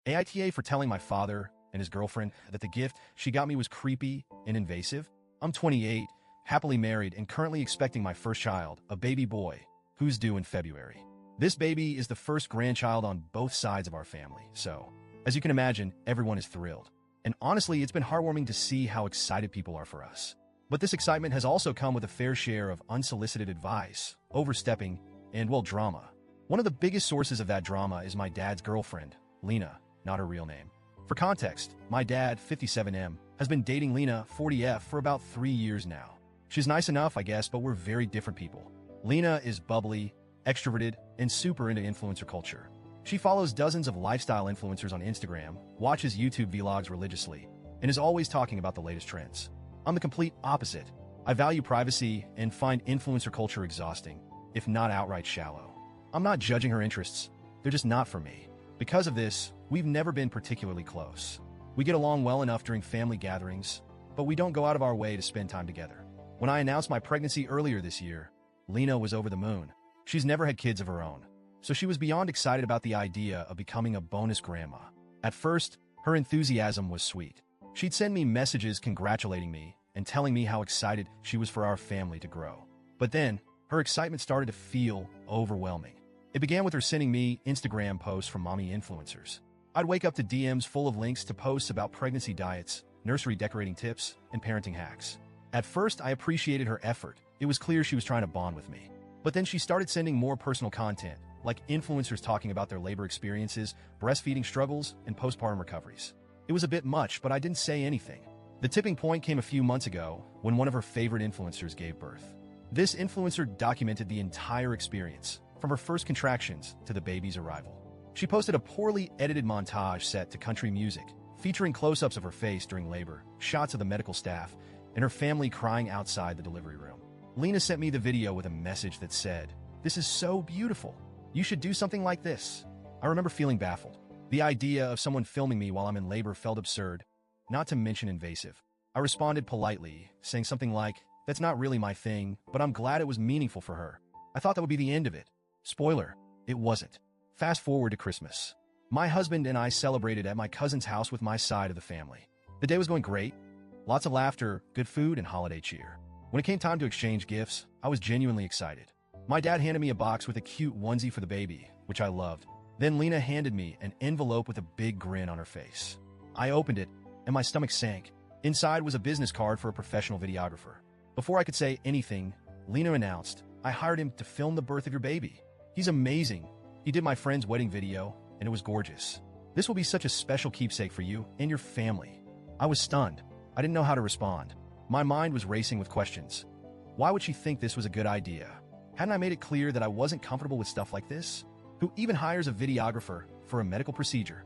AITA for telling my father and his girlfriend that the gift she got me was creepy and invasive. I'm 28, happily married, and currently expecting my first child, a baby boy, who's due in February. This baby is the first grandchild on both sides of our family, so, as you can imagine, everyone is thrilled. And honestly, it's been heartwarming to see how excited people are for us. But this excitement has also come with a fair share of unsolicited advice, overstepping, and, well, drama. One of the biggest sources of that drama is my dad's girlfriend, Lena, not her real name. For context, my dad, 57M, has been dating Lena, 40F, for about 3 years now. She's nice enough, I guess, but we're very different people. Lena is bubbly, extroverted, and super into influencer culture. She follows dozens of lifestyle influencers on Instagram, watches YouTube vlogs religiously, and is always talking about the latest trends. I'm the complete opposite. I value privacy and find influencer culture exhausting, if not outright shallow. I'm not judging her interests. They're just not for me. Because of this, we've never been particularly close. We get along well enough during family gatherings, but we don't go out of our way to spend time together. When I announced my pregnancy earlier this year, Lena was over the moon. She's never had kids of her own, so she was beyond excited about the idea of becoming a bonus grandma. At first, her enthusiasm was sweet. She'd send me messages congratulating me and telling me how excited she was for our family to grow. But then, her excitement started to feel overwhelming. It began with her sending me Instagram posts from mommy influencers. I'd wake up to DMs full of links to posts about pregnancy diets, nursery decorating tips, and parenting hacks. At first, I appreciated her effort. It was clear she was trying to bond with me. But then she started sending more personal content, like influencers talking about their labor experiences, breastfeeding struggles, and postpartum recoveries. It was a bit much, but I didn't say anything. The tipping point came a few months ago when one of her favorite influencers gave birth. This influencer documented the entire experience, from her first contractions to the baby's arrival. She posted a poorly edited montage set to country music, featuring close-ups of her face during labor, shots of the medical staff, and her family crying outside the delivery room. Lena sent me the video with a message that said, "This is so beautiful. You should do something like this." I remember feeling baffled. The idea of someone filming me while I'm in labor felt absurd, not to mention invasive. I responded politely, saying something like, "That's not really my thing, but I'm glad it was meaningful for her." I thought that would be the end of it. Spoiler, it wasn't. Fast forward to Christmas. My husband and I celebrated at my cousin's house with my side of the family. The day was going great. Lots of laughter, good food, and holiday cheer. When it came time to exchange gifts, I was genuinely excited. My dad handed me a box with a cute onesie for the baby, which I loved. Then Lena handed me an envelope with a big grin on her face. I opened it, and my stomach sank. Inside was a business card for a professional videographer. Before I could say anything, Lena announced, "I hired him to film the birth of your baby. He's amazing. He did my friend's wedding video, and it was gorgeous. This will be such a special keepsake for you and your family." I was stunned. I didn't know how to respond. My mind was racing with questions. Why would she think this was a good idea? Hadn't I made it clear that I wasn't comfortable with stuff like this? Who even hires a videographer for a medical procedure?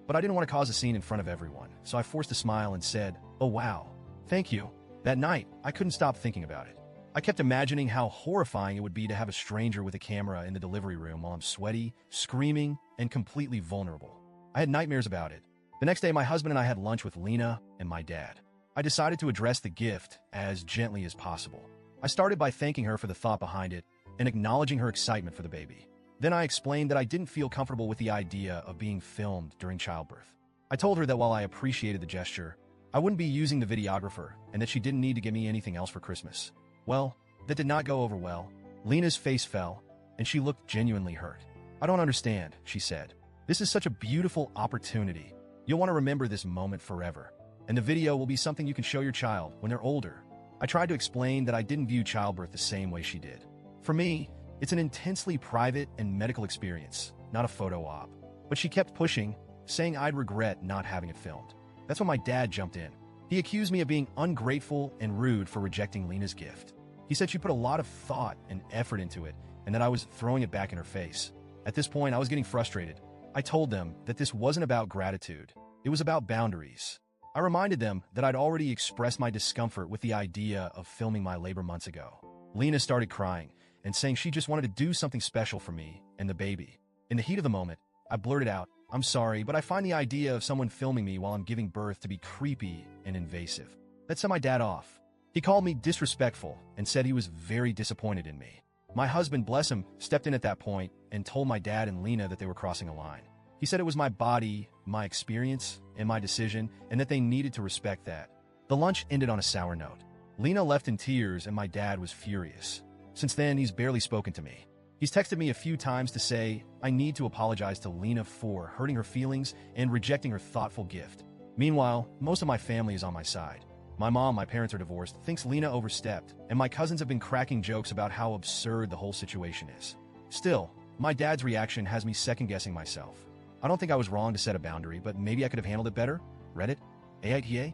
But I didn't want to cause a scene in front of everyone, so I forced a smile and said, "Oh wow, thank you." That night, I couldn't stop thinking about it. I kept imagining how horrifying it would be to have a stranger with a camera in the delivery room while I'm sweaty, screaming, and completely vulnerable. I had nightmares about it. The next day, my husband and I had lunch with Lena and my dad. I decided to address the gift as gently as possible. I started by thanking her for the thought behind it and acknowledging her excitement for the baby. Then I explained that I didn't feel comfortable with the idea of being filmed during childbirth. I told her that while I appreciated the gesture, I wouldn't be using the videographer and that she didn't need to give me anything else for Christmas. Well, that did not go over well. Lena's face fell, and she looked genuinely hurt. "I don't understand," she said. "This is such a beautiful opportunity. You'll want to remember this moment forever. And the video will be something you can show your child when they're older." I tried to explain that I didn't view childbirth the same way she did. For me, it's an intensely private and medical experience, not a photo op. But she kept pushing, saying I'd regret not having it filmed. That's when my dad jumped in. He accused me of being ungrateful and rude for rejecting Lena's gift. He said she put a lot of thought and effort into it, and that I was throwing it back in her face. At this point, I was getting frustrated. I told them that this wasn't about gratitude. It was about boundaries. I reminded them that I'd already expressed my discomfort with the idea of filming my labor months ago. Lena started crying and saying she just wanted to do something special for me and the baby. In the heat of the moment, I blurted out, "I'm sorry, but I find the idea of someone filming me while I'm giving birth to be creepy and invasive." That set my dad off. He called me disrespectful and said he was very disappointed in me. My husband, bless him, stepped in at that point and told my dad and Lena that they were crossing a line. He said it was my body my experience, and my decision, and that they needed to respect that. The lunch ended on a sour note. Lena left in tears, and my dad was furious. Since then, he's barely spoken to me. He's texted me a few times to say I need to apologize to Lena for hurting her feelings and rejecting her thoughtful gift. Meanwhile, most of my family is on my side. My mom, my parents are divorced, thinks Lena overstepped, and my cousins have been cracking jokes about how absurd the whole situation is. Still, my dad's reaction has me second-guessing myself. I don't think I was wrong to set a boundary, but maybe I could have handled it better. Reddit, AITA,